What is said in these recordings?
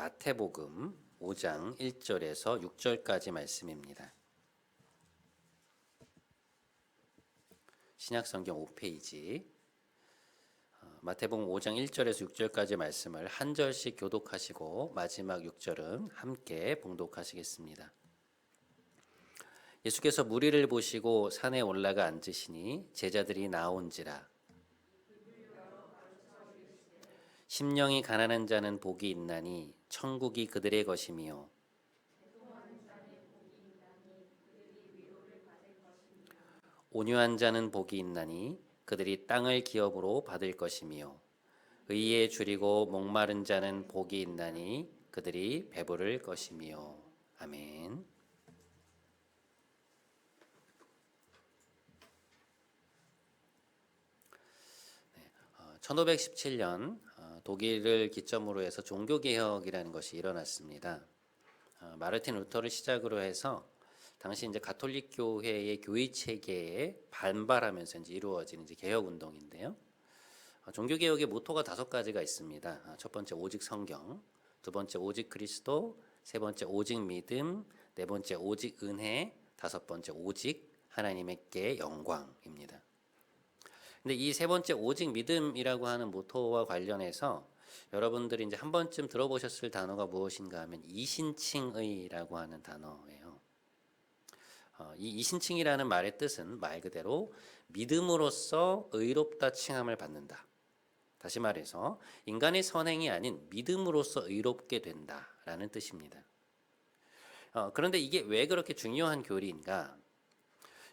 마태복음 5장 1절에서 6절까지 말씀입니다. 신약성경 5페이지 마태복음 5장 1절에서 6절까지 말씀을 한 절씩 교독하시고 마지막 6절은 함께 봉독하시겠습니다. 예수께서 무리를 보시고 산에 올라가 앉으시니 제자들이 나온지라. 심령이 가난한 자는 복이 있나니 천국이 그들의 것이며 온유한 자는 복이 있나니 그들이 땅을 기업으로 받을 것이며 의에 줄이고 목마른 자는 복이 있나니 그들이 배부를 것이며. 아멘. 1517년 독일을 기점으로 해서 종교개혁이라는 것이 일어났습니다. 마르틴 루터를 시작으로 해서 당시 이제 가톨릭 교회의 교의 체계에 반발하면서 이제 이루어진 이제 개혁 운동인데요. 종교 개혁의 모토가 5가지가 있습니다. 첫 번째 오직 성경, 두 번째 오직 그리스도, 세 번째 오직 믿음, 네 번째 오직 은혜, 다섯 번째 오직 하나님께 영광입니다. 근데 이 세 번째 오직 믿음이라고 하는 모토와 관련해서 여러분들이 이제 한 번쯤 들어보셨을 단어가 무엇인가 하면 이신칭의라고 하는 단어예요. 이 이신칭이라는 말의 뜻은 말 그대로 믿음으로써 의롭다 칭함을 받는다. 다시 말해서 인간의 선행이 아닌 믿음으로써 의롭게 된다라는 뜻입니다. 그런데 이게 왜 그렇게 중요한 교리인가?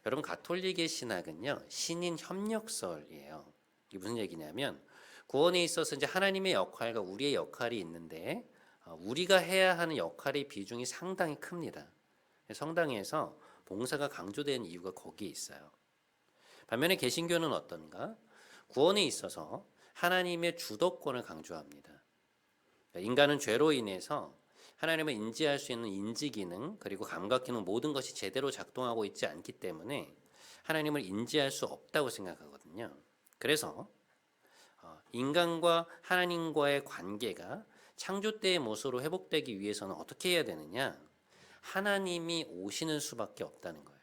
여러분, 가톨릭의 신학은요, 신인 협력설이에요. 이게 무슨 얘기냐면 구원에 있어서 이제 하나님의 역할과 우리의 역할이 있는데 우리가 해야 하는 역할의 비중이 상당히 큽니다. 성당에서 봉사가 강조되는 이유가 거기에 있어요. 반면에 개신교는 어떤가? 구원에 있어서 하나님의 주도권을 강조합니다. 인간은 죄로 인해서 하나님을 인지할 수 있는 인지 기능 그리고 감각 기능 모든 것이 제대로 작동하고 있지 않기 때문에 하나님을 인지할 수 없다고 생각하거든요. 그래서 인간과 하나님과의 관계가 창조 때의 모습으로 회복되기 위해서는 어떻게 해야 되느냐? 하나님이 오시는 수밖에 없다는 거예요.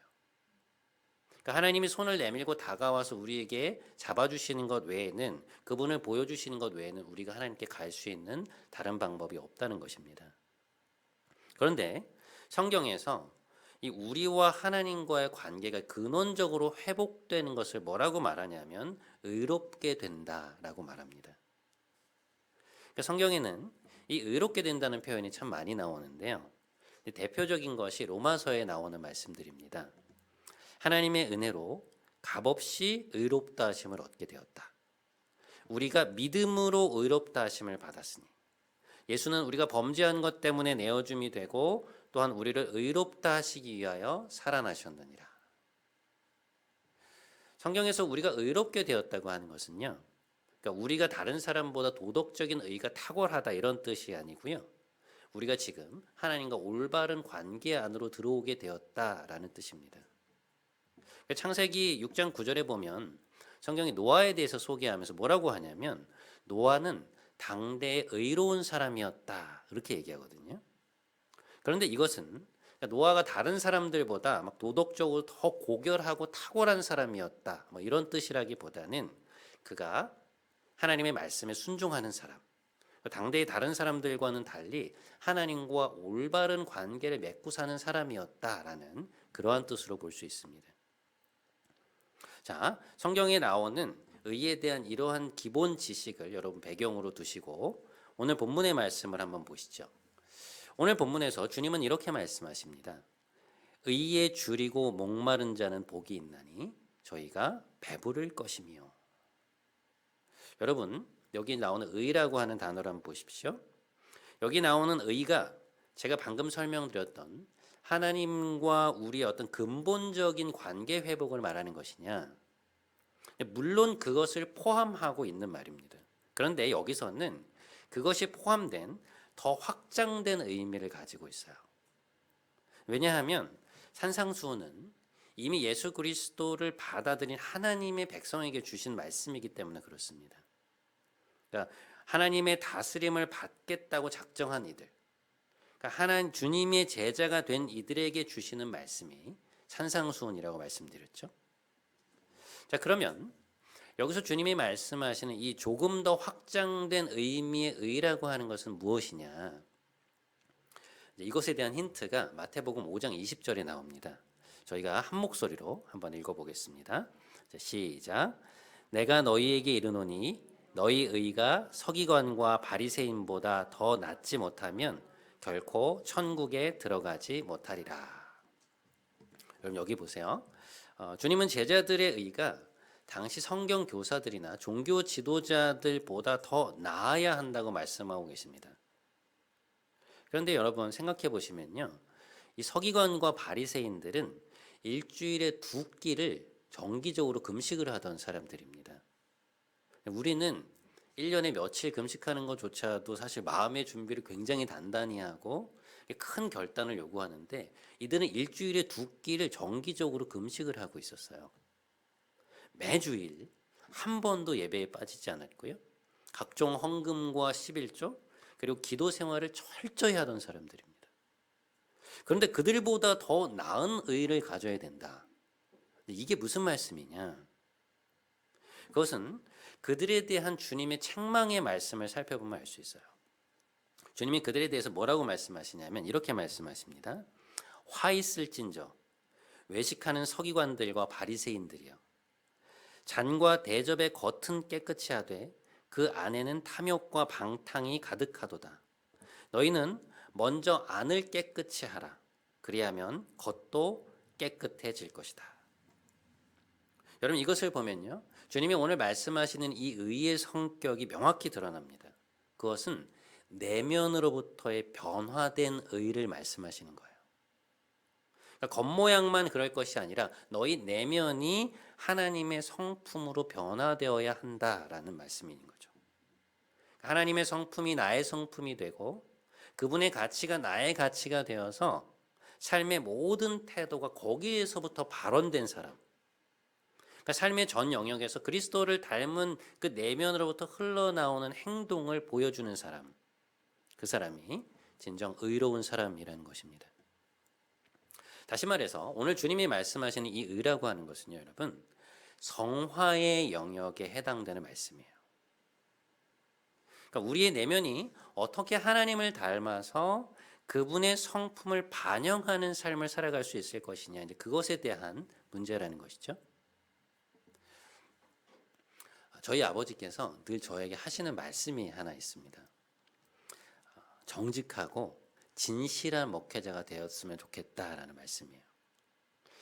그러니까 하나님이 손을 내밀고 다가와서 우리에게 잡아주시는 것 외에는, 그분을 보여주시는 것 외에는 우리가 하나님께 갈 수 있는 다른 방법이 없다는 것입니다. 그런데 성경에서 이 우리와 하나님과의 관계가 근원적으로 회복되는 것을 뭐라고 말하냐면 의롭게 된다라고 말합니다. 그러니까 성경에는 이 의롭게 된다는 표현이 참 많이 나오는데요. 대표적인 것이 로마서에 나오는 말씀들입니다. 하나님의 은혜로 값없이 의롭다 하심을 얻게 되었다. 우리가 믿음으로 의롭다 하심을 받았으니 예수는 우리가 범죄한 것 때문에 내어줌이 되고 또한 우리를 의롭다 하시기 위하여 살아나셨느니라. 성경에서 우리가 의롭게 되었다고 하는 것은요, 그러니까 우리가 다른 사람보다 도덕적인 의가 탁월하다 이런 뜻이 아니고요, 우리가 지금 하나님과 올바른 관계 안으로 들어오게 되었다라는 뜻입니다. 창세기 6장 9절에 보면 성경이 노아에 대해서 소개하면서 뭐라고 하냐면 노아는 당대의 의로운 사람이었다 이렇게 얘기하거든요. 그런데 이것은 노아가 다른 사람들보다 막 도덕적으로 더 고결하고 탁월한 사람이었다 뭐 이런 뜻이라기보다는 그가 하나님의 말씀에 순종하는 사람, 당대의 다른 사람들과는 달리 하나님과 올바른 관계를 맺고 사는 사람이었다라는 그러한 뜻으로 볼 수 있습니다. 자, 성경에 나오는 의에 대한 이러한 기본 지식을 여러분 배경으로 두시고 오늘 본문의 말씀을 한번 보시죠. 오늘 본문에서 주님은 이렇게 말씀하십니다. 의에 줄이고 목마른 자는 복이 있나니 저희가 배부를 것이며. 여러분, 여기 나오는 의라고 하는 단어를 한번 보십시오. 여기 나오는 의가 제가 방금 설명드렸던 하나님과 우리의 어떤 근본적인 관계 회복을 말하는 것이냐? 물론 그것을 포함하고 있는 말입니다. 그런데 여기서는 그것이 포함된 더 확장된 의미를 가지고 있어요. 왜냐하면 산상수훈은 이미 예수 그리스도를 받아들인 하나님의 백성에게 주신 말씀이기 때문에 그렇습니다. 그러니까 하나님의 다스림을 받겠다고 작정한 이들, 하나님 주님의 제자가 된 이들에게 주시는 말씀이 산상수훈이라고 말씀드렸죠. 자, 그러면 여기서 주님이 말씀하시는 이 조금 더 확장된 의미의 의라고 하는 것은 무엇이냐? 이것에 대한 힌트가 마태복음 5장 20절에 나옵니다. 저희가 한 목소리로 한번 읽어보겠습니다. 자, 시작. 내가 너희에게 이르노니 너희 의가 서기관과 바리새인보다 더 낫지 못하면 결코 천국에 들어가지 못하리라. 여러분 여기 보세요. 주님은 제자들의 의가 당시 성경 교사들이나 종교 지도자들보다 더 나아야 한다고 말씀하고 계십니다. 그런데 여러분 생각해 보시면요, 이 서기관과 바리새인들은 일주일에 2끼를 정기적으로 금식을 하던 사람들입니다. 우리는 1년에 며칠 금식하는 것조차도 사실 마음의 준비를 굉장히 단단히 하고 큰 결단을 요구하는데, 이들은 일주일에 2끼를 정기적으로 금식을 하고 있었어요. 매주일 한 번도 예배에 빠지지 않았고요. 각종 헌금과 11조 그리고 기도 생활을 철저히 하던 사람들입니다. 그런데 그들보다 더 나은 의를 가져야 된다. 이게 무슨 말씀이냐? 그것은 그들에 대한 주님의 책망의 말씀을 살펴보면 알 수 있어요. 주님이 그들에 대해서 뭐라고 말씀하시냐면 이렇게 말씀하십니다. 화 있을진저 외식하는 서기관들과 바리새인들이여, 잔과 대접의 겉은 깨끗이 하되 그 안에는 탐욕과 방탕이 가득하도다. 너희는 먼저 안을 깨끗이 하라. 그리하면 겉도 깨끗해질 것이다. 여러분 이것을 보면요, 주님이 오늘 말씀하시는 이 의의 성격이 명확히 드러납니다. 그것은 내면으로부터의 변화된 의를 말씀하시는 거예요. 그러니까 겉모양만 그럴 것이 아니라 너희 내면이 하나님의 성품으로 변화되어야 한다라는 말씀인 거죠. 하나님의 성품이 나의 성품이 되고 그분의 가치가 나의 가치가 되어서 삶의 모든 태도가 거기에서부터 발원된 사람, 그러니까 삶의 전 영역에서 그리스도를 닮은 그 내면으로부터 흘러나오는 행동을 보여주는 사람, 그 사람이 진정 의로운 사람이라는 것입니다. 다시 말해서 오늘 주님이 말씀하시는 이 의라고 하는 것은요, 여러분, 성화의 영역에 해당되는 말씀이에요. 그러니까 우리의 내면이 어떻게 하나님을 닮아서 그분의 성품을 반영하는 삶을 살아갈 수 있을 것이냐, 이제 그것에 대한 문제라는 것이죠. 저희 아버지께서 늘 저에게 하시는 말씀이 하나 있습니다. 정직하고 진실한 목회자가 되었으면 좋겠다라는 말씀이에요.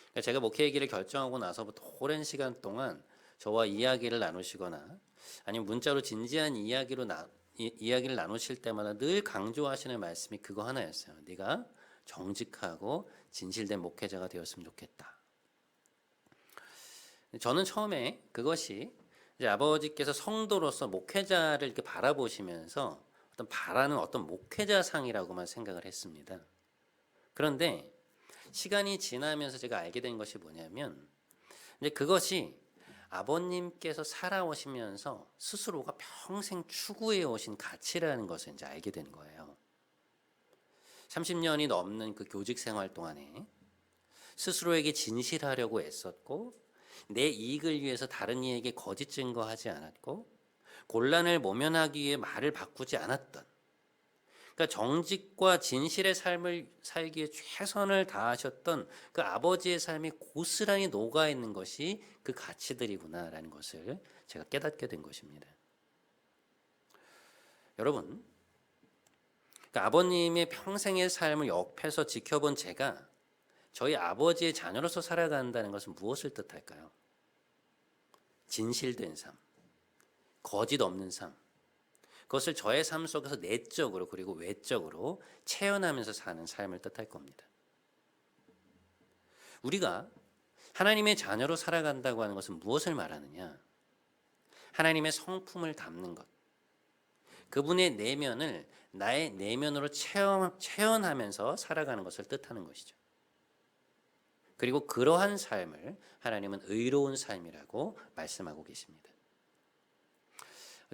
그러니까 제가 목회이기를 결정하고 나서부터 오랜 시간 동안 저와 이야기를 나누시거나 아니면 문자로 진지한 이야기를 나누실 때마다 늘 강조하시는 말씀이 그거 하나였어요. 네가 정직하고 진실된 목회자가 되었으면 좋겠다. 저는 처음에 그것이 이제 아버지께서 성도로서 목회자를 이렇게 바라보시면서 바라는 어떤 목회자상이라고만 생각을 했습니다. 그런데 시간이 지나면서 제가 알게 된 것이 뭐냐면, 이제 그것이 아버님께서 살아오시면서 스스로가 평생 추구해 오신 가치라는 것을 이제 알게 된 거예요. 30년이 넘는 그 교직 생활 동안에 스스로에게 진실하려고 애썼고, 내 이익을 위해서 다른 이에게 거짓 증거하지 않았고, 곤란을 모면하기 위해 말을 바꾸지 않았던, 그러니까 정직과 진실의 삶을 살기 위해 최선을 다하셨던 그 아버지의 삶이 고스란히 녹아있는 것이 그 가치들이구나라는 것을 제가 깨닫게 된 것입니다. 여러분, 그러니까 아버님의 평생의 삶을 옆에서 지켜본 제가 저희 아버지의 자녀로서 살아간다는 것은 무엇을 뜻할까요? 진실된 삶, 거짓 없는 삶, 그것을 저의 삶 속에서 내적으로 그리고 외적으로 체현하면서 사는 삶을 뜻할 겁니다. 우리가 하나님의 자녀로 살아간다고 하는 것은 무엇을 말하느냐? 하나님의 성품을 담는 것, 그분의 내면을 나의 내면으로 체현하면서 살아가는 것을 뜻하는 것이죠. 그리고 그러한 삶을 하나님은 의로운 삶이라고 말씀하고 계십니다.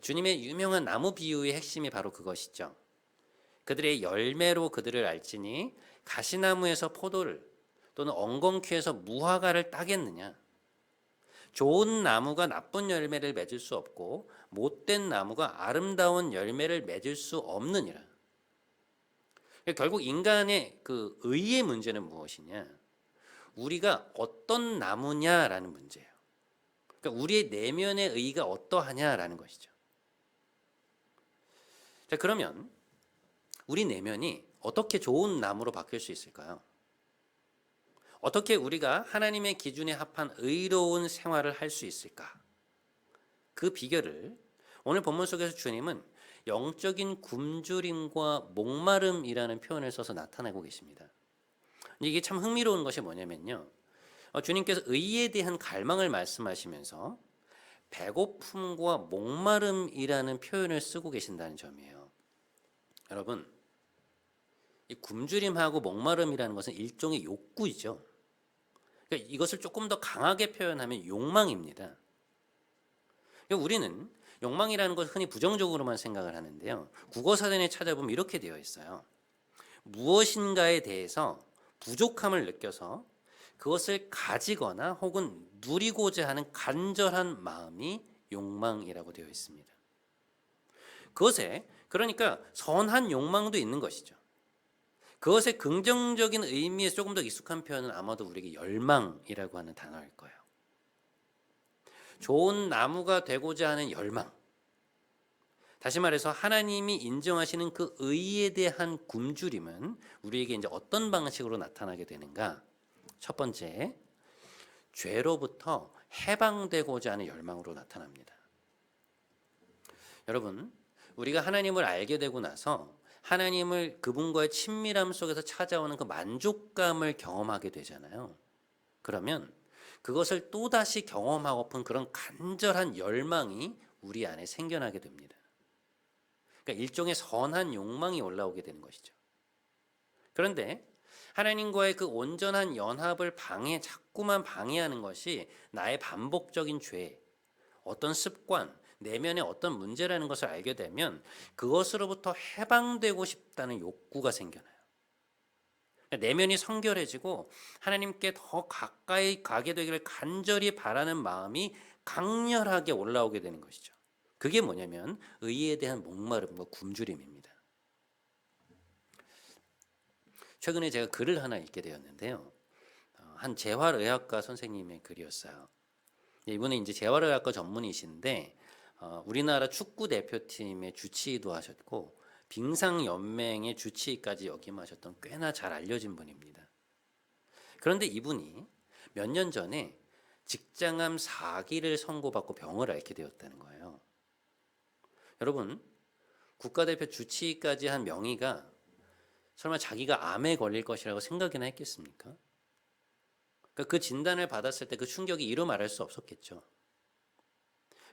주님의 유명한 나무 비유의 핵심이 바로 그것이죠. 그들의 열매로 그들을 알지니 가시나무에서 포도를 또는 엉겅퀴에서 무화과를 따겠느냐. 좋은 나무가 나쁜 열매를 맺을 수 없고 못된 나무가 아름다운 열매를 맺을 수 없느니라. 결국 인간의 그 의의 문제는 무엇이냐? 우리가 어떤 나무냐라는 문제예요. 그러니까 우리의 내면의 의가 어떠하냐라는 것이죠. 자, 그러면 우리 내면이 어떻게 좋은 나무로 바뀔 수 있을까요? 어떻게 우리가 하나님의 기준에 합한 의로운 생활을 할 수 있을까? 그 비결을 오늘 본문 속에서 주님은 영적인 굶주림과 목마름이라는 표현을 써서 나타내고 계십니다. 이게 참 흥미로운 것이 뭐냐면요. 주님께서 의에 대한 갈망을 말씀하시면서 배고픔과 목마름이라는 표현을 쓰고 계신다는 점이에요. 여러분, 이 굶주림하고 목마름이라는 것은 일종의 욕구이죠. 그러니까 이것을 조금 더 강하게 표현하면 욕망입니다. 그러니까 우리는 욕망이라는 것을 흔히 부정적으로만 생각을 하는데요. 국어사전에 찾아보면 이렇게 되어 있어요. 무엇인가에 대해서 부족함을 느껴서 그것을 가지거나 혹은 누리고자 하는 간절한 마음이 욕망이라고 되어 있습니다. 그것에 그러니까 선한 욕망도 있는 것이죠. 그것의 긍정적인 의미에서 조금 더 익숙한 표현은 아마도 우리에게 열망이라고 하는 단어일 거예요. 좋은 나무가 되고자 하는 열망. 다시 말해서 하나님이 인정하시는 그 의에 대한 굶주림은 우리에게 이제 어떤 방식으로 나타나게 되는가? 첫 번째, 죄로부터 해방되고자 하는 열망으로 나타납니다. 여러분, 우리가 하나님을 알게 되고 나서 하나님을 그분과의 친밀함 속에서 찾아오는 그 만족감을 경험하게 되잖아요. 그러면 그것을 또다시 경험하고픈 그런 간절한 열망이 우리 안에 생겨나게 됩니다. 그러니까 일종의 선한 욕망이 올라오게 되는 것이죠. 그런데 하나님과의 그 온전한 연합을 자꾸만 방해하는 것이 나의 반복적인 죄, 어떤 습관, 내면의 어떤 문제라는 것을 알게 되면 그것으로부터 해방되고 싶다는 욕구가 생겨나요. 내면이 성결해지고 하나님께 더 가까이 가게 되기를 간절히 바라는 마음이 강렬하게 올라오게 되는 것이죠. 그게 뭐냐면 의에 대한 목마름과 굶주림입니다. 최근에 제가 글을 하나 읽게 되었는데요. 한 재활의학과 선생님의 글이었어요. 이분은 이제 재활의학과 전문의신데 우리나라 축구 대표팀의 주치의도 하셨고 빙상연맹의 주치의까지 역임하셨던 꽤나 잘 알려진 분입니다. 그런데 이분이 몇 년 전에 직장암 4기를 선고받고 병을 앓게 되었다는 거예요. 여러분, 국가대표 주치의까지 한 명의가 설마 자기가 암에 걸릴 것이라고 생각이나 했겠습니까? 그러니까 그 진단을 받았을 때 그 충격이 이루 말할 수 없었겠죠.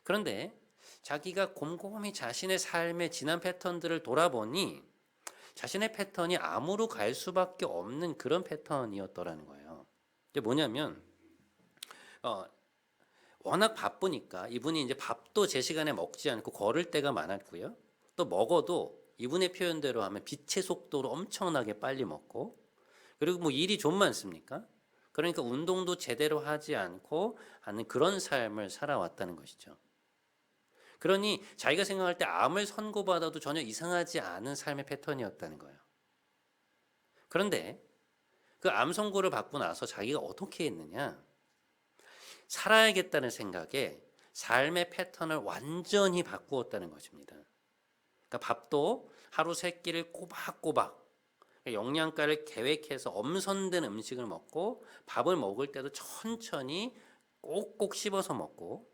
그런데 자기가 곰곰이 자신의 삶의 지난 패턴들을 돌아보니 자신의 패턴이 암으로 갈 수밖에 없는 그런 패턴이었더라는 거예요. 이게 뭐냐면 워낙 바쁘니까 이분이 이제 밥도 제 시간에 먹지 않고 걸을 때가 많았고요. 또 먹어도 이분의 표현대로 하면 빛의 속도로 엄청나게 빨리 먹고, 그리고 뭐 일이 좀 많습니까? 그러니까 운동도 제대로 하지 않고 하는 그런 삶을 살아왔다는 것이죠. 그러니 자기가 생각할 때 암을 선고받아도 전혀 이상하지 않은 삶의 패턴이었다는 거예요. 그런데 그 암 선고를 받고 나서 자기가 어떻게 했느냐? 살아야겠다는 생각에 삶의 패턴을 완전히 바꾸었다는 것입니다. 그러니까 밥도 하루 3끼를 꼬박꼬박 영양가를 계획해서 엄선된 음식을 먹고 밥을 먹을 때도 천천히 꼭꼭 씹어서 먹고,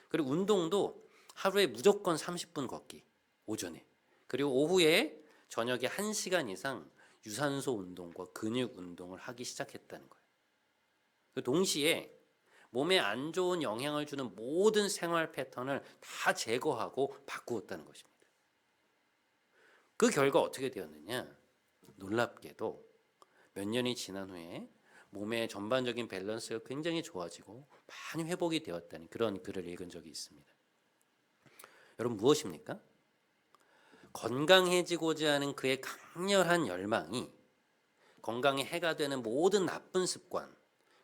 그리고 운동도 하루에 무조건 30분 걷기 오전에, 그리고 오후에 저녁에 1시간 이상 유산소 운동과 근육 운동을 하기 시작했다는 거예요. 동시에 몸에 안 좋은 영향을 주는 모든 생활 패턴을 다 제거하고 바꾸었다는 것입니다. 그 결과 어떻게 되었느냐? 놀랍게도 몇 년이 지난 후에 몸의 전반적인 밸런스가 굉장히 좋아지고 많이 회복이 되었다는 그런 글을 읽은 적이 있습니다. 여러분, 무엇입니까? 건강해지고자 하는 그의 강렬한 열망이 건강에 해가 되는 모든 나쁜 습관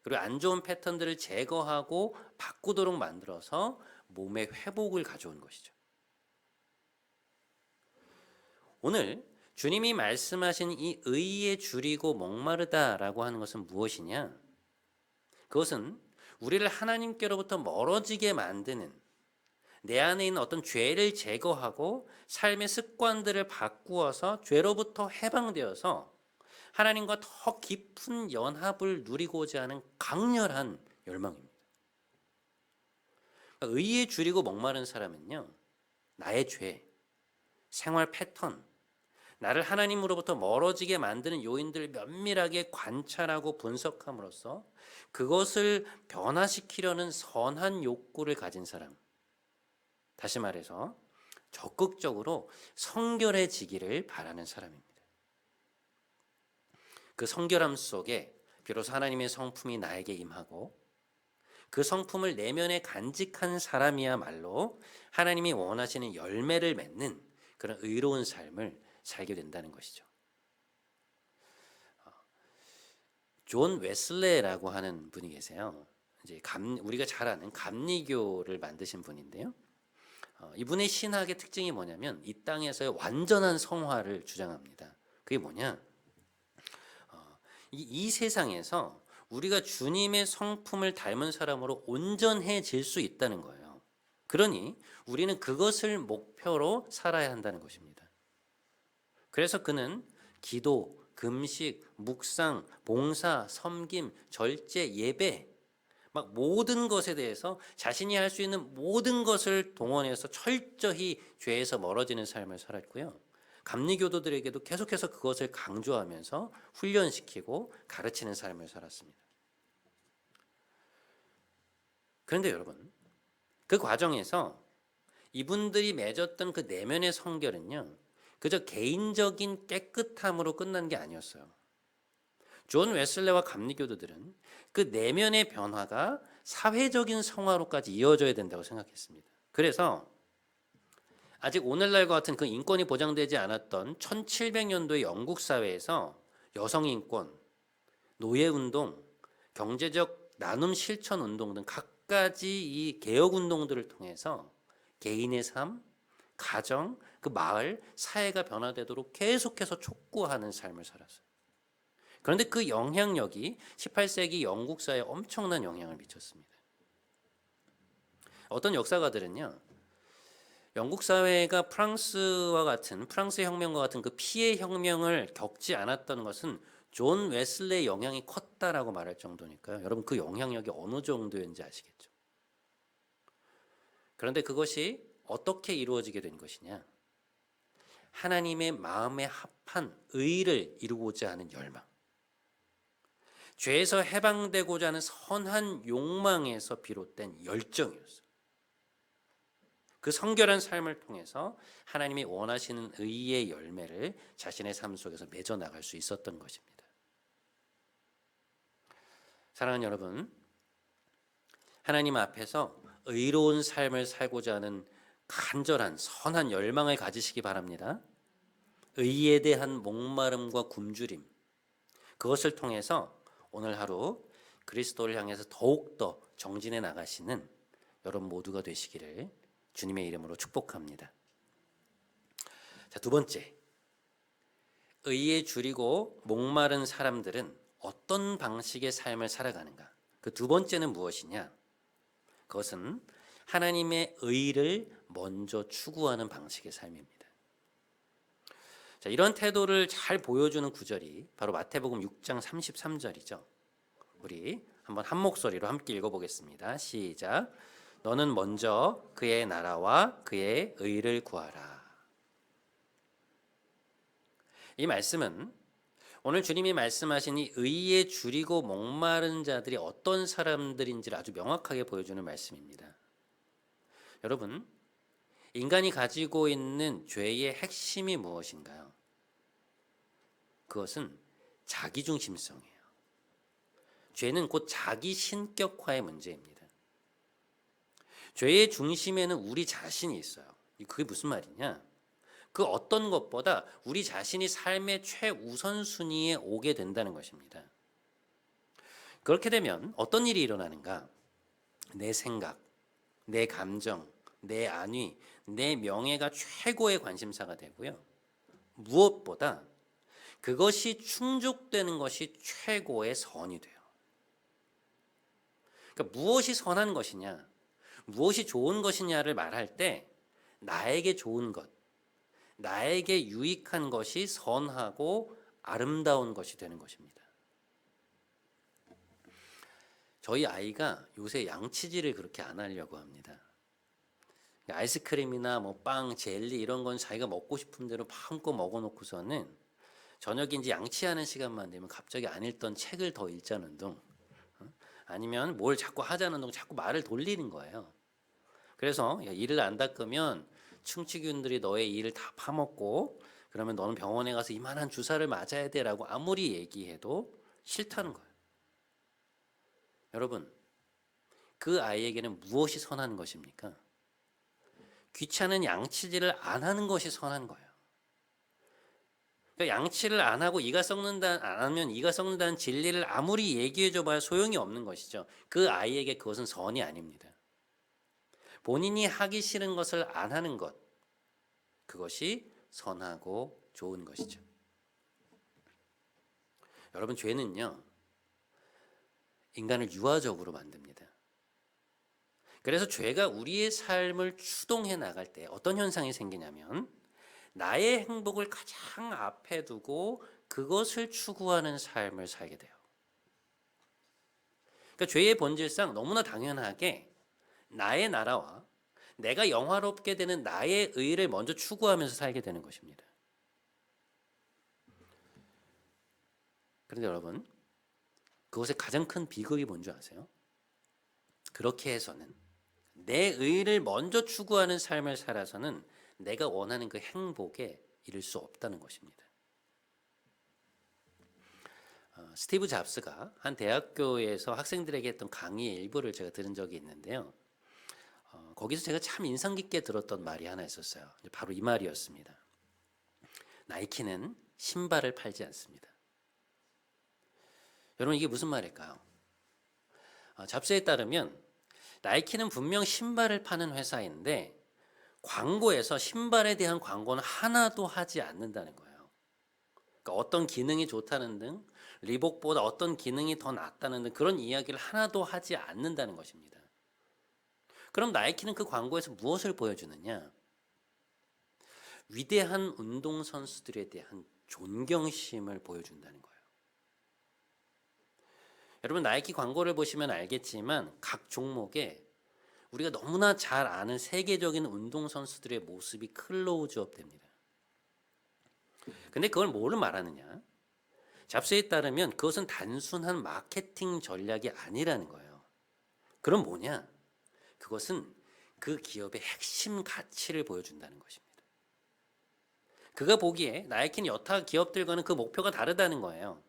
그리고 안 좋은 패턴들을 제거하고 바꾸도록 만들어서 몸의 회복을 가져온 것이죠. 오늘 주님이 말씀하신 이 의에 줄이고 목마르다라고 하는 것은 무엇이냐? 그것은 우리를 하나님께로부터 멀어지게 만드는 내 안에 있는 어떤 죄를 제거하고 삶의 습관들을 바꾸어서 죄로부터 해방되어서 하나님과 더 깊은 연합을 누리고자 하는 강렬한 열망입니다. 의에 줄이고 목마른 사람은요, 나의 죄, 생활 패턴, 나를 하나님으로부터 멀어지게 만드는 요인들을 면밀하게 관찰하고 분석함으로써 그것을 변화시키려는 선한 욕구를 가진 사람. 다시 말해서 적극적으로 성결해지기를 바라는 사람입니다. 그 성결함 속에 비로소 하나님의 성품이 나에게 임하고 그 성품을 내면에 간직한 사람이야말로 하나님이 원하시는 열매를 맺는 그런 의로운 삶을 살게 된다는 것이죠. 존 웨슬레라고 하는 분이 계세요. 이제 우리가 잘 아는 감리교를 만드신 분인데요. 이분의 신학의 특징이 뭐냐면 이 땅에서의 완전한 성화를 주장합니다. 그게 뭐냐? 이 세상에서 우리가 주님의 성품을 닮은 사람으로 온전해질 수 있다는 거예요. 그러니 우리는 그것을 목표로 살아야 한다는 것입니다. 그래서 그는 기도, 금식, 묵상, 봉사, 섬김, 절제, 예배 막 모든 것에 대해서 자신이 할 수 있는 모든 것을 동원해서 철저히 죄에서 멀어지는 삶을 살았고요. 감리교도들에게도 계속해서 그것을 강조하면서 훈련시키고 가르치는 삶을 살았습니다. 그런데 여러분, 그 과정에서 이분들이 맺었던 그 내면의 성결은요, 그저 개인적인 깨끗함으로 끝난 게 아니었어요. 존 웨슬레와 감리교도들은 그 내면의 변화가 사회적인 성화로까지 이어져야 된다고 생각했습니다. 그래서 아직 오늘날과 같은 그 인권이 보장되지 않았던 1700년도의 영국 사회에서 여성인권, 노예운동, 경제적 나눔 실천운동 등 갖가지 이 개혁운동들을 통해서 개인의 삶, 가정, 그 마을, 사회가 변화되도록 계속해서 촉구하는 삶을 살았어요. 그런데 그 영향력이 18세기 영국 사회에 엄청난 영향을 미쳤습니다. 어떤 역사가들은요, 영국 사회가 프랑스와 같은 프랑스 혁명과 같은 그 피해 혁명을 겪지 않았던 것은 존 웨슬레의 영향이 컸다라고 말할 정도니까요. 여러분 그 영향력이 어느 정도였는지 아시겠죠? 그런데 그것이 어떻게 이루어지게 된 것이냐? 하나님의 마음에 합한 의를 이루고자 하는 열망, 죄에서 해방되고자 하는 선한 욕망에서 비롯된 열정이었어요. 그 성결한 삶을 통해서 하나님이 원하시는 의의 열매를 자신의 삶 속에서 맺어 나갈 수 있었던 것입니다. 사랑하는 여러분, 하나님 앞에서 의로운 삶을 살고자 하는 간절한 선한 열망을 가지시기 바랍니다. 의에 대한 목마름과 굶주림, 그것을 통해서 오늘 하루 그리스도를 향해서 더욱더 정진해 나가시는 여러분 모두가 되시기를 주님의 이름으로 축복합니다. 자, 두 번째, 의에 줄이고 목마른 사람들은 어떤 방식의 삶을 살아가는가? 그 두 번째는 무엇이냐? 그것은 하나님의 의를 먼저 추구하는 방식의 삶입니다. 자, 이런 태도를 잘 보여주는 구절이 바로 마태복음 6장 33절이죠. 우리 한번 한 목소리로 함께 읽어보겠습니다. 시작. 너는 먼저 그의 나라와 그의 의를 구하라. 이 말씀은 오늘 주님이 말씀하신 이 의에 줄이고 목마른 자들이 어떤 사람들인지를 아주 명확하게 보여주는 말씀입니다. 여러분, 인간이 가지고 있는 죄의 핵심이 무엇인가요? 그것은 자기중심성이에요. 죄는 곧 자기 신격화의 문제입니다. 죄의 중심에는 우리 자신이 있어요. 그게 무슨 말이냐? 그 어떤 것보다 우리 자신이 삶의 최우선순위에 오게 된다는 것입니다. 그렇게 되면 어떤 일이 일어나는가? 내 생각, 내 감정, 내 안위, 내 명예가 최고의 관심사가 되고요. 무엇보다 그것이 충족되는 것이 최고의 선이 돼요. 그러니까 무엇이 선한 것이냐, 무엇이 좋은 것이냐를 말할 때 나에게 좋은 것, 나에게 유익한 것이 선하고 아름다운 것이 되는 것입니다. 저희 아이가 요새 양치질을 그렇게 안 하려고 합니다. 아이스크림이나 뭐 빵, 젤리 이런 건 자기가 먹고 싶은 대로 마음껏 먹어놓고서는 저녁에 이제 양치하는 시간만 되면 갑자기 안 읽던 책을 더 읽자는 둥, 아니면 뭘 자꾸 하자는 둥 자꾸 말을 돌리는 거예요. 그래서 야, 이를 안 닦으면 충치균들이 너의 이를 다 파먹고 그러면 너는 병원에 가서 이만한 주사를 맞아야 돼라고 아무리 얘기해도 싫다는 거예요. 여러분, 그 아이에게는 무엇이 선한 것입니까? 귀찮은 양치질을 안 하는 것이 선한 거예요. 그러니까 양치를 안 하고 이가 썩는다, 안 하면 이가 썩는다는 진리를 아무리 얘기해줘 봐야 소용이 없는 것이죠. 그 아이에게 그것은 선이 아닙니다. 본인이 하기 싫은 것을 안 하는 것, 그것이 선하고 좋은 것이죠. 여러분, 죄는요, 인간을 유아적으로 만듭니다. 그래서 죄가 우리의 삶을 추동해 나갈 때 어떤 현상이 생기냐면 나의 행복을 가장 앞에 두고 그것을 추구하는 삶을 살게 돼요. 그러니까 죄의 본질상 너무나 당연하게 나의 나라와 내가 영화롭게 되는 나의 의를 먼저 추구하면서 살게 되는 것입니다. 그런데 여러분, 그것의 가장 큰 비극이 뭔지 아세요? 그렇게 해서는 내 의를 먼저 추구하는 삶을 살아서는 내가 원하는 그 행복에 이를 수 없다는 것입니다. 스티브 잡스가 한 대학교에서 학생들에게 했던 강의의 일부를 제가 들은 적이 있는데요. 거기서 제가 참 인상 깊게 들었던 말이 하나 있었어요. 바로 이 말이었습니다. 나이키는 신발을 팔지 않습니다. 여러분, 이게 무슨 말일까요? 잡스에 따르면 나이키는 분명 신발을 파는 회사인데 광고에서 신발에 대한 광고는 하나도 하지 않는다는 거예요. 그러니까 어떤 기능이 좋다는 등 리복보다 어떤 기능이 더 낫다는 등 그런 이야기를 하나도 하지 않는다는 것입니다. 그럼 나이키는 그 광고에서 무엇을 보여주느냐? 위대한 운동선수들에 대한 존경심을 보여준다는 거예요. 여러분, 나이키 광고를 보시면 알겠지만 각 종목에 우리가 너무나 잘 아는 세계적인 운동선수들의 모습이 클로즈업 됩니다. 근데 그걸 뭐를 말하느냐? 잡스에 따르면 그것은 단순한 마케팅 전략이 아니라는 거예요. 그럼 뭐냐? 그것은 그 기업의 핵심 가치를 보여준다는 것입니다. 그가 보기에 나이키는 여타 기업들과는 그 목표가 다르다는 거예요.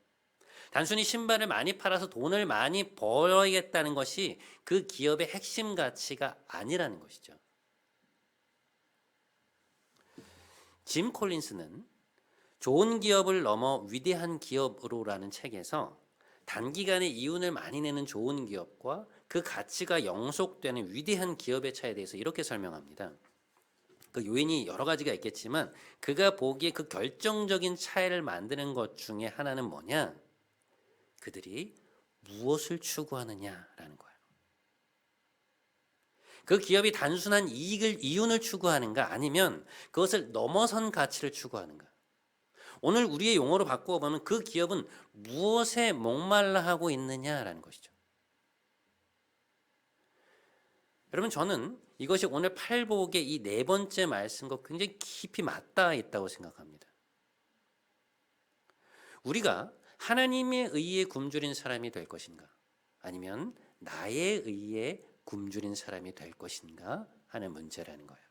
단순히 신발을 많이 팔아서 돈을 많이 벌어야겠다는 것이 그 기업의 핵심 가치가 아니라는 것이죠. 짐 콜린스는 좋은 기업을 넘어 위대한 기업으로라는 책에서 단기간에 이윤을 많이 내는 좋은 기업과 그 가치가 영속되는 위대한 기업의 차이에 대해서 이렇게 설명합니다. 그 요인이 여러 가지가 있겠지만 그가 보기에 그 결정적인 차이를 만드는 것 중에 하나는 뭐냐? 그들이 무엇을 추구하느냐라는 거예요. 그 기업이 단순한 이윤을 추구하는가 아니면 그것을 넘어선 가치를 추구하는가. 오늘 우리의 용어로 바꾸어 보면 그 기업은 무엇에 목말라 하고 있느냐라는 것이죠. 여러분, 저는 이것이 오늘 팔복의 이 네 번째 말씀과 굉장히 깊이 맞닿아 있다고 생각합니다. 우리가 하나님의 의에 굶주린 사람이 될 것인가? 아니면 나의 의에 굶주린 사람이 될 것인가? 하는 문제라는 거예요.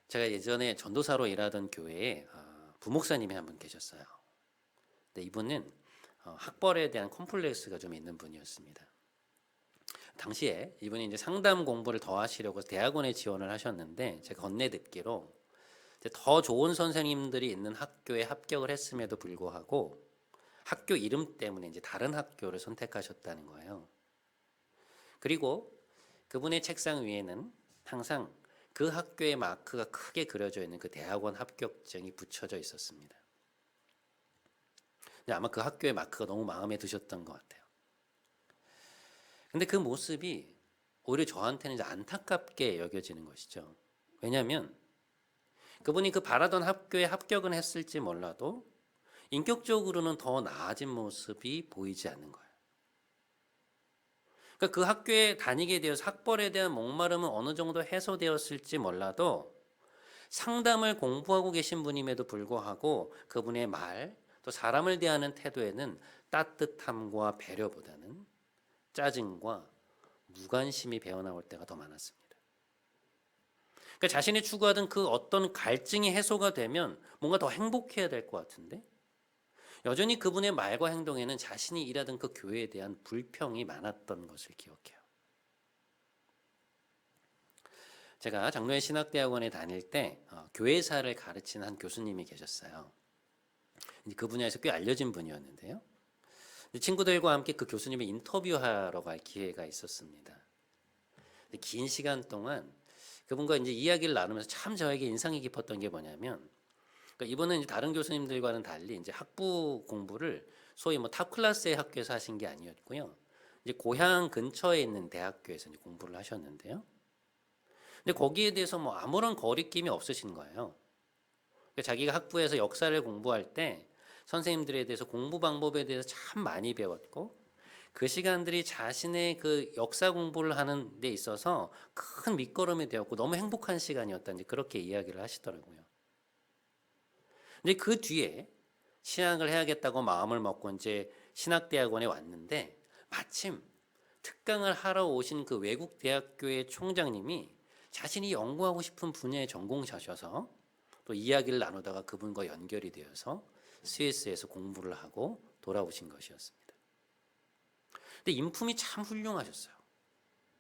제가 예전에 전도사로 일하던 교회에 부목사님이 한 분 계셨어요. 근데 이분은 학벌에 대한 컴플렉스가 좀 있는 분이었습니다. 당시에 이분이 이제 상담 공부를 더 하시려고 대학원에 지원을 하셨는데, 제가 건네 듣기로 이제 더 좋은 선생님들이 있는 학교에 합격을 했음에도 불구하고 학교 이름 때문에 이제 다른 학교를 선택하셨다는 거예요. 그리고 그분의 책상 위에는 항상 그 학교의 마크가 크게 그려져 있는 그 대학원 합격증이 붙여져 있었습니다. 근데 아마 그 학교의 마크가 너무 마음에 드셨던 것 같아요. 근데 그 모습이 오히려 저한테는 이제 안타깝게 여겨지는 것이죠. 왜냐하면 그분이 그 바라던 학교에 합격은 했을지 몰라도 인격적으로는 더 나아진 모습이 보이지 않는 거예요. 그러니까 그 학교에 다니게 되어서 학벌에 대한 목마름은 어느 정도 해소되었을지 몰라도 상담을 공부하고 계신 분임에도 불구하고 그분의 말, 또 사람을 대하는 태도에는 따뜻함과 배려보다는 짜증과 무관심이 배어나올 때가 더 많았습니다. 그러니까 자신이 추구하던 그 어떤 갈증이 해소가 되면 뭔가 더 행복해야 될 것 같은데 여전히 그분의 말과 행동에는 자신이 일하던 그 교회에 대한 불평이 많았던 것을 기억해요. 제가 장로회 신학대학원에 다닐 때 교회사를 가르치는 한 교수님이 계셨어요. 그 분야에서 꽤 알려진 분이었는데요. 친구들과 함께 그 교수님을 인터뷰하러 갈 기회가 있었습니다. 긴 시간 동안 그분과 이제 이야기를 나누면서 참 저에게 인상이 깊었던 게 뭐냐면, 그러니까 이분은 이제 다른 교수님들과는 달리 이제 학부 공부를 소위 뭐 탑 클래스의 학교에서 하신 게 아니었고요. 이제 고향 근처에 있는 대학교에서 이제 공부를 하셨는데요. 근데 거기에 대해서 뭐 아무런 거리낌이 없으신 거예요. 그러니까 자기가 학부에서 역사를 공부할 때 선생님들에 대해서 공부 방법에 대해서 참 많이 배웠고 그 시간들이 자신의 그 역사 공부를 하는 데 있어서 큰 밑거름이 되었고 너무 행복한 시간이었다는지 그렇게 이야기를 하시더라고요. 근데 그 뒤에 신학을 해야겠다고 마음을 먹고 이제 신학대학원에 왔는데 마침 특강을 하러 오신 그 외국 대학교의 총장님이 자신이 연구하고 싶은 분야의 전공자셔서 또 이야기를 나누다가 그분과 연결이 되어서 스위스에서 공부를 하고 돌아오신 것이었습니다. 근데 인품이 참 훌륭하셨어요.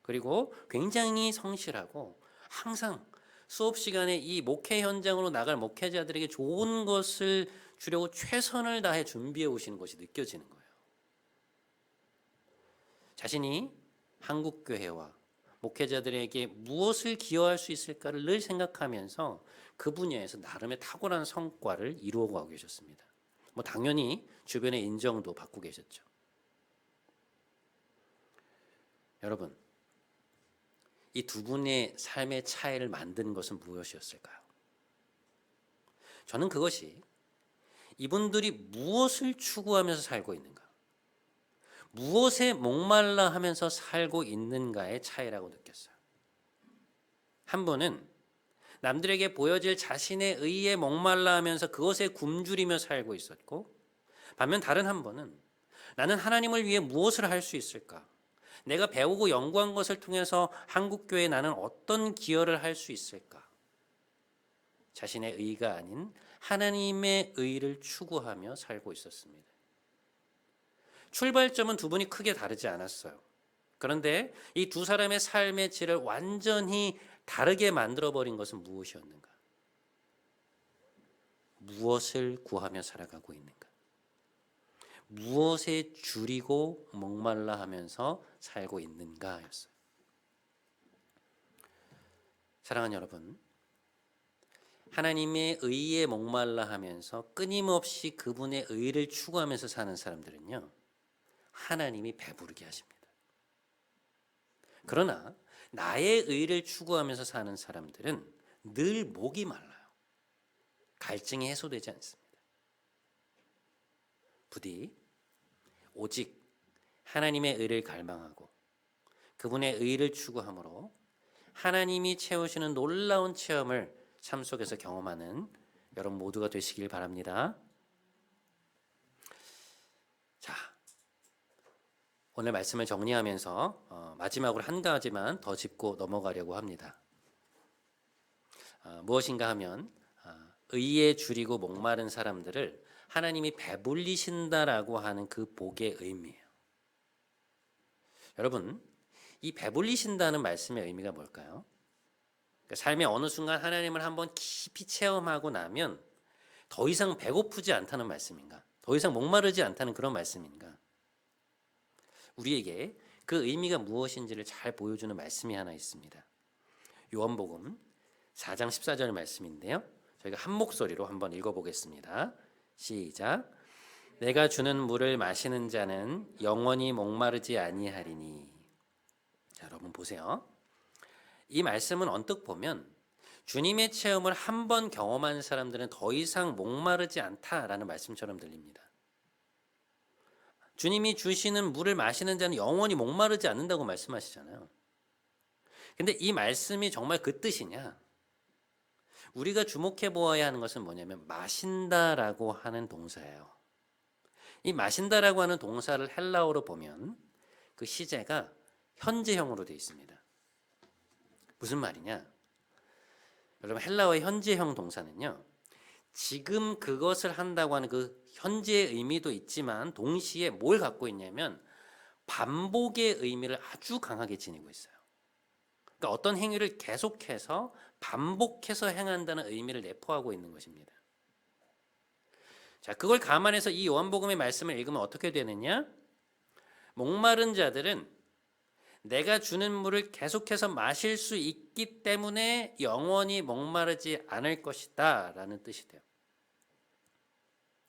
그리고 굉장히 성실하고 항상 수업 시간에 이 목회 현장으로 나갈 목회자들에게 좋은 것을 주려고 최선을 다해 준비해 오시는 것이 느껴지는 거예요. 자신이 한국 교회와 목회자들에게 무엇을 기여할 수 있을까를 늘 생각하면서 그 분야에서 나름의 탁월한 성과를 이루어가고 계셨습니다. 뭐 당연히 주변의 인정도 받고 계셨죠. 여러분, 이 두 분의 삶의 차이를 만든 것은 무엇이었을까요? 저는 그것이 이분들이 무엇을 추구하면서 살고 있는가, 무엇에 목말라 하면서 살고 있는가의 차이라고 느꼈어요. 한 분은 남들에게 보여질 자신의 의에 목말라 하면서 그것에 굶주리며 살고 있었고, 반면 다른 한 분은 나는 하나님을 위해 무엇을 할 수 있을까? 내가 배우고 연구한 것을 통해서 한국교회에 나는 어떤 기여를 할 수 있을까? 자신의 의가 아닌 하나님의 의를 추구하며 살고 있었습니다. 출발점은 두 분이 크게 다르지 않았어요. 그런데 이 두 사람의 삶의 질을 완전히 다르게 만들어버린 것은 무엇이었는가? 무엇을 구하며 살아가고 있는가? 무엇에 줄이고 목말라 하면서 살고 있는가였어요. 사랑하는 여러분, 하나님의 의에 목말라 하면서 끊임없이 그분의 의를 추구하면서 사는 사람들은요, 하나님이 배부르게 하십니다. 그러나 나의 의를 추구하면서 사는 사람들은 늘 목이 말라요. 갈증이 해소되지 않습니다. 부디 오직 하나님의 의를 갈망하고 그분의 의를 추구함으로 하나님이 채우시는 놀라운 체험을 삶 속에서 경험하는 여러분 모두가 되시길 바랍니다. 자, 오늘 말씀을 정리하면서 마지막으로 한 가지만 더 짚고 넘어가려고 합니다. 무엇인가 하면 의에 줄이고 목마른 사람들을 하나님이 배불리신다라고 하는 그 복의 의미예요. 여러분, 이 배불리신다는 말씀의 의미가 뭘까요? 그러니까 삶의 어느 순간 하나님을 한번 깊이 체험하고 나면 더 이상 배고프지 않다는 말씀인가? 더 이상 목마르지 않다는 그런 말씀인가? 우리에게 그 의미가 무엇인지를 잘 보여주는 말씀이 하나 있습니다. 요한복음 4장 14절 말씀인데요. 저희가 한 목소리로 한번 읽어보겠습니다. 시작. 내가 주는 물을 마시는 자는 영원히 목마르지 아니하리니. 자, 여러분 보세요. 이 말씀은 언뜻 보면 주님의 체험을 한 번 경험한 사람들은 더 이상 목마르지 않다라는 말씀처럼 들립니다. 주님이 주시는 물을 마시는 자는 영원히 목마르지 않는다고 말씀하시잖아요. 근데 이 말씀이 정말 그 뜻이냐? 우리가 주목해 보아야 하는 것은 뭐냐면 마신다라고 하는 동사예요. 이 마신다라고 하는 동사를 헬라어로 보면 그 시제가 현재형으로 되어 있습니다. 무슨 말이냐? 여러분 헬라어의 현재형 동사는요. 지금 그것을 한다고 하는 그 현재의 의미도 있지만 동시에 뭘 갖고 있냐면 반복의 의미를 아주 강하게 지니고 있어요. 그러니까 어떤 행위를 계속해서 반복해서 행한다는 의미를 내포하고 있는 것입니다. 자, 그걸 감안해서 이 요한복음의 말씀을 읽으면 어떻게 되느냐? 목마른 자들은 내가 주는 물을 계속해서 마실 수 있기 때문에 영원히 목마르지 않을 것이다 라는 뜻이 돼요.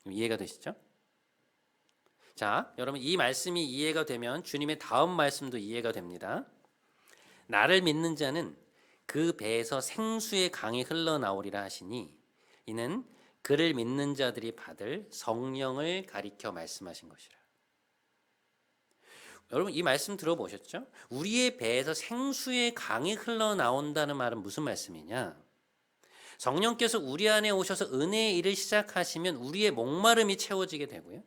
이해가 되시죠? 자, 여러분 이 말씀이 이해가 되면 주님의 다음 말씀도 이해가 됩니다. 나를 믿는 자는 그 배에서 생수의 강이 흘러나오리라 하시니 이는 그를 믿는 자들이 받을 성령을 가리켜 말씀하신 것이라. 여러분 이 말씀 들어보셨죠? 우리의 배에서 생수의 강이 흘러나온다는 말은 무슨 말씀이냐? 성령께서 우리 안에 오셔서 은혜의 일을 시작하시면 우리의 목마름이 채워지게 되고요.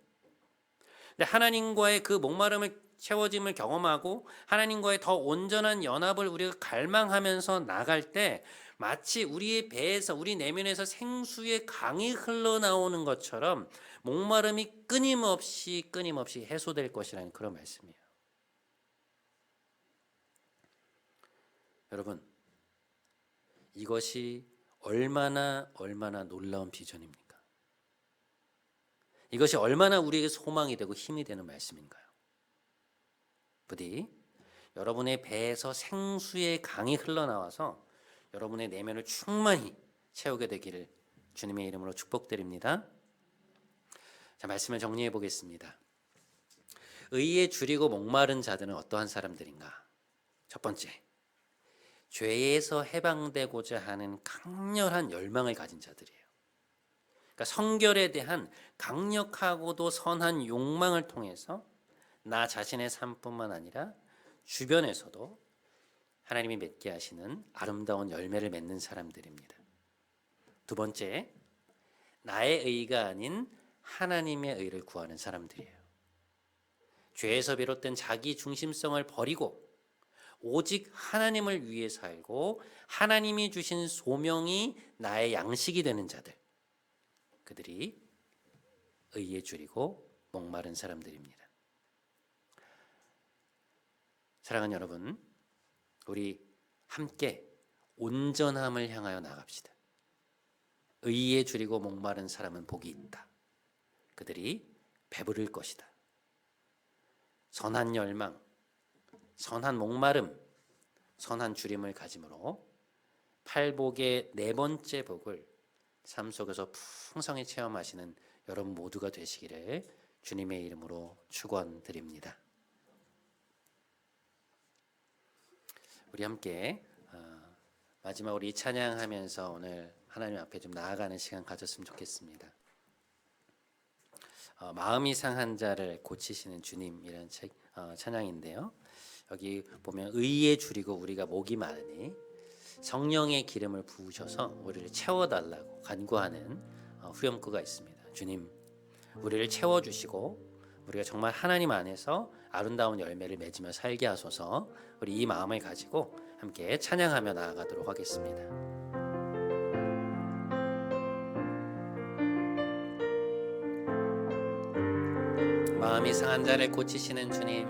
근데 하나님과의 그 목마름을 채워짐을 경험하고 하나님과의 더 온전한 연합을 우리가 갈망하면서 나갈 때 마치 우리의 배에서 우리 내면에서 생수의 강이 흘러나오는 것처럼 목마름이 끊임없이 해소될 것이라는 그런 말씀이에요. 여러분 이것이 얼마나 놀라운 비전입니까? 이것이 얼마나 우리에게 소망이 되고 힘이 되는 말씀인가요? 부디 여러분의 배에서 생수의 강이 흘러나와서 여러분의 내면을 충만히 채우게 되기를 주님의 이름으로 축복드립니다. 자, 말씀을 정리해 보겠습니다. 의에 줄이고 목마른 자들은 어떠한 사람들인가? 첫 번째, 죄에서 해방되고자 하는 강렬한 열망을 가진 자들이에요. 그러니까 성결에 대한 강력하고도 선한 욕망을 통해서 나 자신의 삶뿐만 아니라 주변에서도 하나님이 맺게 하시는 아름다운 열매를 맺는 사람들입니다. 두 번째, 나의 의가 아닌 하나님의 의를 구하는 사람들이에요. 죄에서 비롯된 자기 중심성을 버리고 오직 하나님을 위해 살고 하나님이 주신 소명이 나의 양식이 되는 자들, 그들이 의에 줄이고 목마른 사람들입니다. 사랑하는 여러분, 우리 함께 온전함을 향하여 나갑시다. 의에 줄이고 목마른 사람은 복이 있다. 그들이 배부를 것이다. 선한 열망, 선한 목마름, 선한 줄임을 가짐으로 팔복의 네 번째 복을 삶 속에서 풍성히 체험하시는 여러분 모두가 되시기를 주님의 이름으로 축원드립니다. 우리 함께 마지막으로 이 찬양하면서 오늘 하나님 앞에 좀 나아가는 시간 가졌으면 좋겠습니다. 마음이 상한 자를 고치시는 주님이라는 찬양인데요. 여기 보면 의에 줄이고 우리가 목이 마르니 성령의 기름을 부으셔서 우리를 채워달라고 간구하는 후렴구가 있습니다. 주님, 우리를 채워주시고 우리가 정말 하나님 안에서 아름다운 열매를 맺으며 살게 하소서. 우리 이 마음을 가지고 함께 찬양하며 나아가도록 하겠습니다. 마음이 상한 자를 고치시는 주님,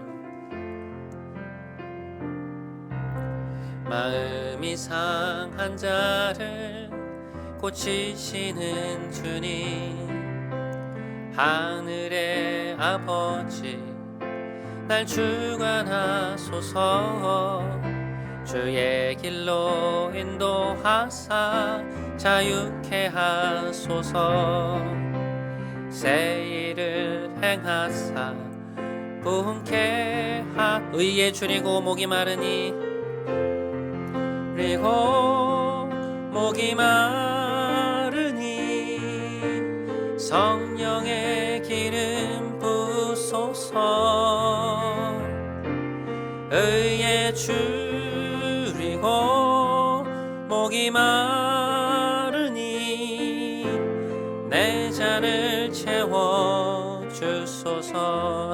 마음이 상한 자를 고치시는 주님, 하늘의 아버지 날 주관하소서. 주의 길로 인도하사 자유케 하소서. 새 일을 행하사 부흥케 의에 줄이고 목이 마르니, 그리고 목이 마르니 성령의 기름 부소서. 의에 줄이고 목이 마르니 내 잔을 채워주소서.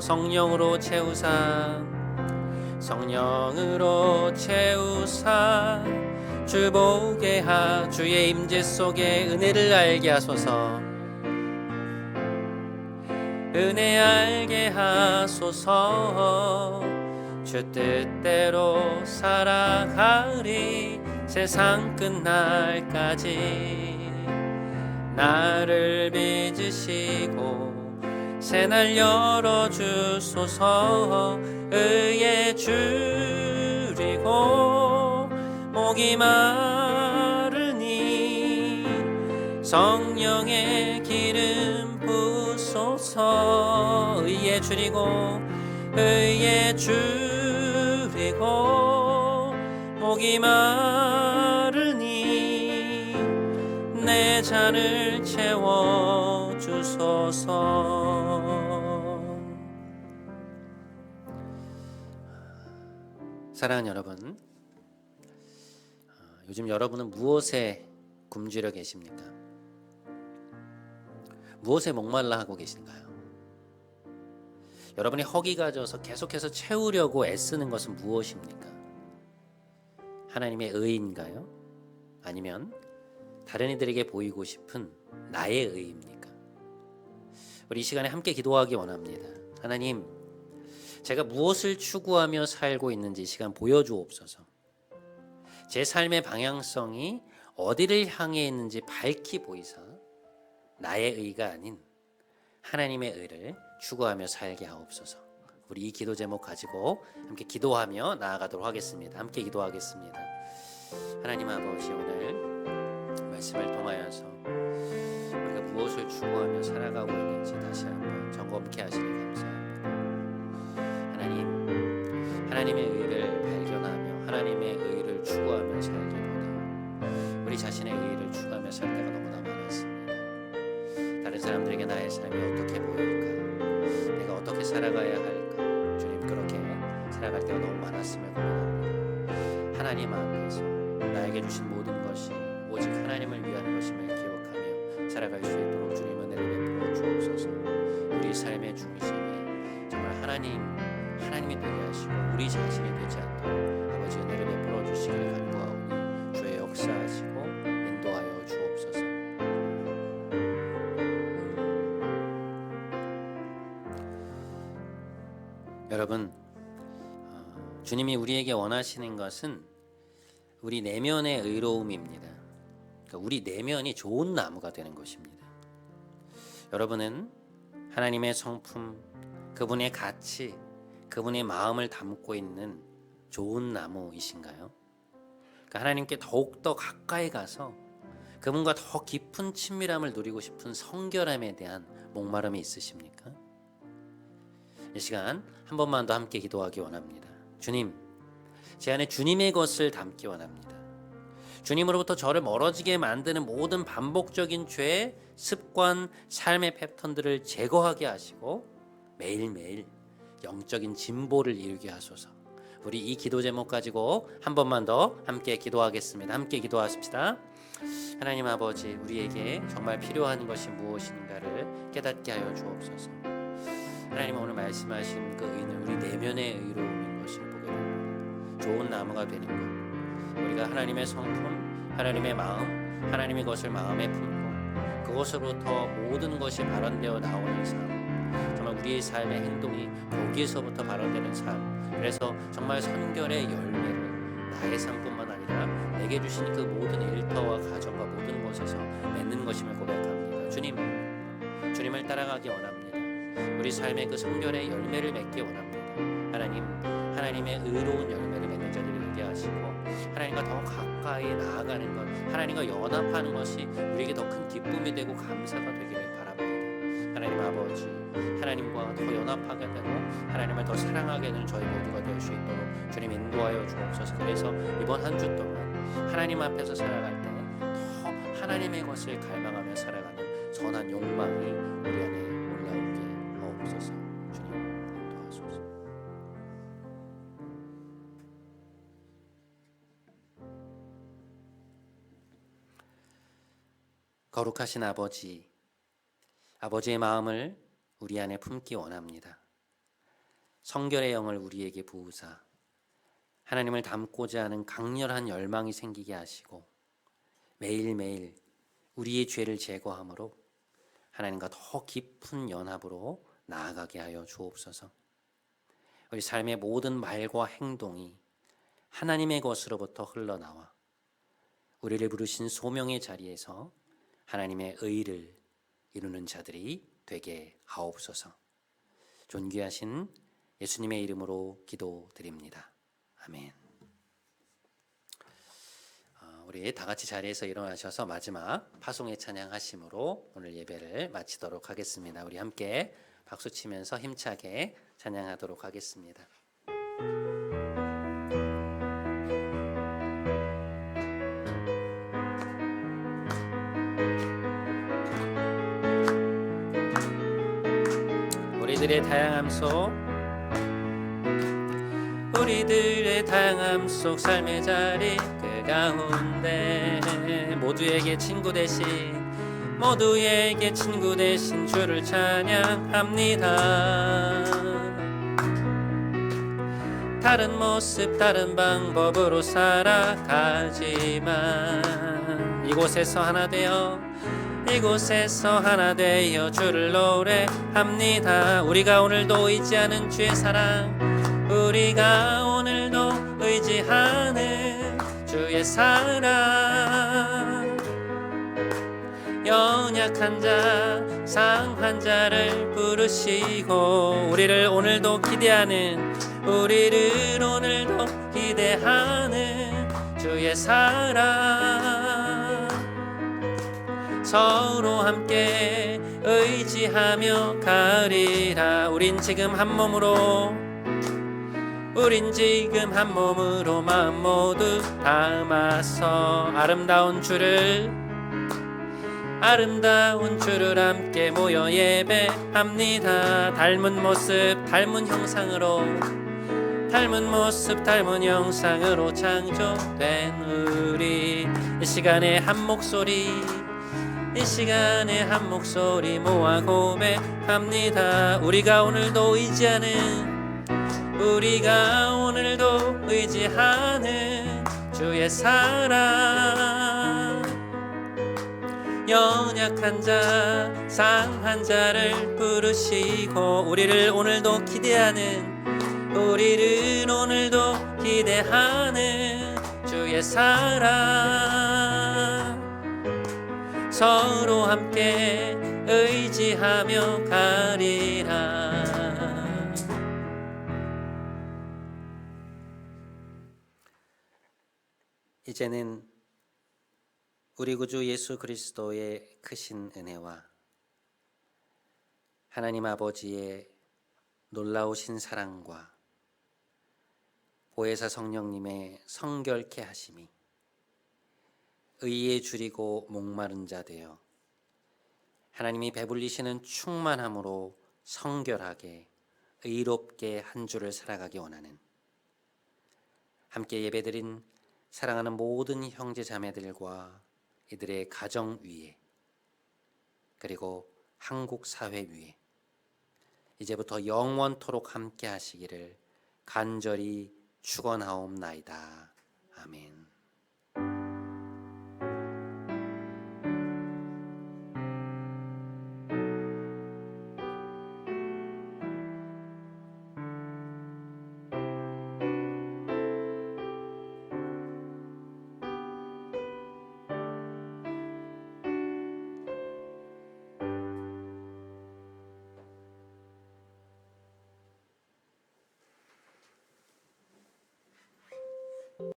성령으로 채우사, 성령으로 채우사 주 보게 주의 임재 속에 은혜를 알게 하소서. 은혜 알게 하소서. 주 뜻대로 살아가리 세상 끝날까지. 나를 빚으시고 새날 열어주소서. 의에 줄이고 목이 마르니 성령의 기름 부소서. 의에 줄이고 의에 줄이고 목이 마르니 내 잔을 채워주소서. 사랑하는 여러분, 요즘 여러분은 무엇에 굶주려 계십니까? 무엇에 목말라 하고 계신가요? 여러분이 허기가 져서 계속해서 채우려고 애쓰는 것은 무엇입니까? 하나님의 의인가요? 아니면 다른 이들에게 보이고 싶은 나의 의입니까? 우리 이 시간에 함께 기도하기 원합니다. 하나님, 제가 무엇을 추구하며 살고 있는지 이 시간 보여주옵소서. 제 삶의 방향성이 어디를 향해 있는지 밝히 보이사 나의 의가 아닌 하나님의 의를 추구하며 살게 하옵소서. 우리 이 기도 제목 가지고 함께 기도하며 나아가도록 하겠습니다. 함께 기도하겠습니다. 하나님 아버지, 오늘 말씀을 통하여서 우리가 무엇을 추구하며 살아가고 있는지 다시 한번 점검케 하시니 감사합니다. 하나님의 의를 발견하며 하나님의 의를 추구하며 살기보다 우리 자신의 의를 추구하며 살 때가 너무나 많았습니다. 다른 사람들에게 나의 삶이 어떻게 보일까, 내가 어떻게 살아가야 할까, 주님 그렇게 살아갈 때가 너무 많았음을 고민합니다. 하나님 앞에서 나에게 주신 모든 것이 오직 하나님을 위한 것임을 기억하며 살아갈 수 있도록 주님 은혜를 베풀어 주옵소서. 우리 삶의 중심이 정말 하나님이 되게 하시고 우리 자신이 되지 않도록 아버지 은혜를 베풀어 주시길 간구하오니 주의 역사하시고 인도하여 주옵소서. 여러분, 주님이 우리에게 원하시는 것은 우리 내면의 의로움입니다. 그러니까 우리 내면이 좋은 나무가 되는 것입니다. 여러분은 하나님의 성품, 그분의 가치, 그분의 마음을 담고 있는 좋은 나무이신가요? 그러니까 하나님께 더욱더 가까이 가서 그분과 더 깊은 친밀함을 누리고 싶은 성결함에 대한 목마름이 있으십니까? 이 시간 한 번만 더 함께 기도하기 원합니다. 주님, 제 안에 주님의 것을 담기 원합니다. 주님으로부터 저를 멀어지게 만드는 모든 반복적인 죄, 습관, 삶의 패턴들을 제거하게 하시고 매일매일 영적인 진보를 이루게 하소서. 우리 이 기도 제목 가지고 한 번만 더 함께 기도하겠습니다. 함께 기도하십시다. 하나님 아버지, 우리에게 정말 필요한 것이 무엇인가를 깨닫게 하여 주옵소서. 하나님, 오늘 말씀하신 그 의는 우리 내면의 의로움인 것을 보게 됩니다. 좋은 나무가 되는 것, 우리가 하나님의 성품, 하나님의 마음, 하나님의 것을 마음에 품고 그것으로부터 모든 것이 발현되어 나오는 삶, 정말 우리의 삶의 행동이 거기에서부터 발현되는 삶, 그래서 정말 선결의 열매를 나의 삶뿐만 아니라 내게 주신 그 모든 일터와 가정과 모든 곳에서 맺는 것임을 고백합니다. 주님을 따라가기 원합니다. 우리 삶의 그 성결의 열매를 맺기 원합니다. 하나님의 의로운 열매를 맺는 자들이 되게 하시고 하나님과 더 가까이 나아가는 것, 하나님과 연합하는 것이 우리에게 더 큰 기쁨이 되고 감사가 되기를 바랍니다. 하나님 아버지, 하나님과 더 연합하게 되고 하나님을 더 사랑하게 되는 저희 모두가 될 수 있도록 주님 인도하여 주옵소서. 그래서 이번 한 주 동안 하나님 앞에서 살아갈 때 더 하나님의 것을 갈망하며 살아가는 선한 욕망이 우리 안에 올라오게 하옵소서. 주님 인도하소서. 거룩하신 아버지의 마음을 우리 안에 품기 원합니다. 성결의 영을 우리에게 부으사 하나님을 닮고자 하는 강렬한 열망이 생기게 하시고 매일매일 우리의 죄를 제거함으로 하나님과 더 깊은 연합으로 나아가게 하여 주옵소서. 우리 삶의 모든 말과 행동이 하나님의 것으로부터 흘러나와 우리를 부르신 소명의 자리에서 하나님의 의를 이루는 자들이 되게 하옵소서. 존귀하신 예수님의 이름으로 기도드립니다. 아멘. 우리 다 같이 자리에서 일어나셔서 마지막 파송의 찬양하심으로 오늘 예배를 마치도록 하겠습니다. 우리 함께 박수 치면서 힘차게 찬양하도록 하겠습니다. 우리들의 다양함 속 삶의 자리 그 가운데 모두에게 친구 대신 주를 찬양합니다. 다른 모습 다른 방법으로 살아가지만 이곳에서 하나 되어 주를 노래합니다. 우리가 오늘도 의지하는 주의 사랑, 우리가 오늘도 의지하는 주의 사랑, 연약한 자, 상한 자를 부르시고 우리를 오늘도 기대하는 주의 사랑, 서로 함께 의지하며 가리라. 우린 지금 한 몸으로 마음 모두 담아서 아름다운 주를 함께 모여 예배합니다. 닮은 모습 닮은 형상으로 창조된 우리 이 시간에 한 목소리 모아 고백합니다. 우리가 오늘도 의지하는 주의 사랑, 연약한 자, 상한 자를 부르시고 우리를 오늘도 기대하는 주의 사랑, 서로 함께 의지하며 가리라. 이제는 우리 구주 예수 그리스도의 크신 은혜와 하나님 아버지의 놀라우신 사랑과 보혜사 성령님의 성결케 하심이 의에 줄이고 목마른 자 되어 하나님이 배불리시는 충만함으로 성결하게 의롭게 한 주를 살아가기 원하는 함께 예배드린 사랑하는 모든 형제 자매들과 이들의 가정 위에 그리고 한국 사회 위에 이제부터 영원토록 함께 하시기를 간절히 축원하옵나이다. 아멘.